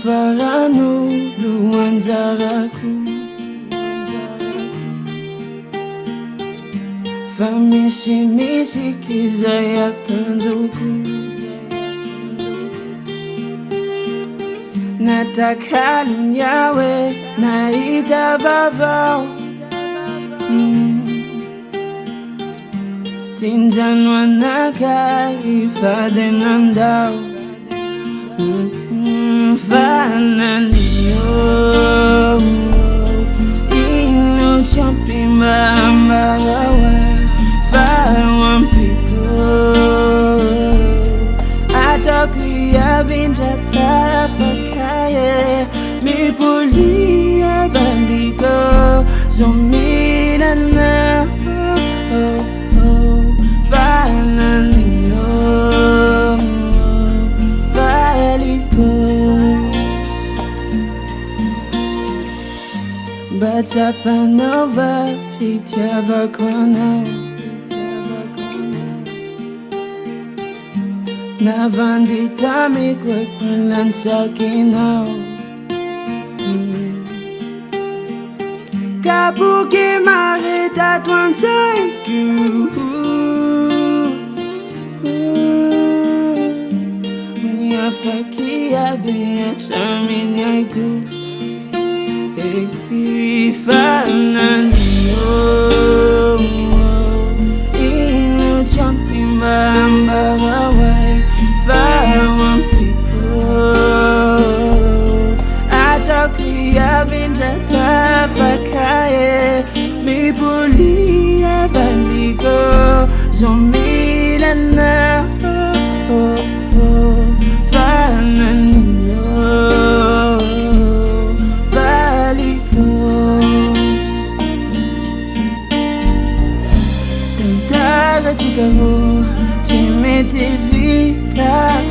Amparano luanzaraku Famisi kizaya kanzuku Natakalun yawe naita vavao Tinjan wanaka ifadenandao Fanalio Inu champi mambarawa Fawampiko Atakuya binja tafakaye Mimpolìa valiko Zomilana Fanalio Batapanova fitiava kwanao Navandita mikwe kwanlan sakinao Kabuki marita 25 Unyafakia biya chaminyaku Fanalio Inu champi mambarawai Fawampiko Atakuya binja tafakaye Mimpolìa valiko Zomilana Fanalio Tantara chikaho Chimete vita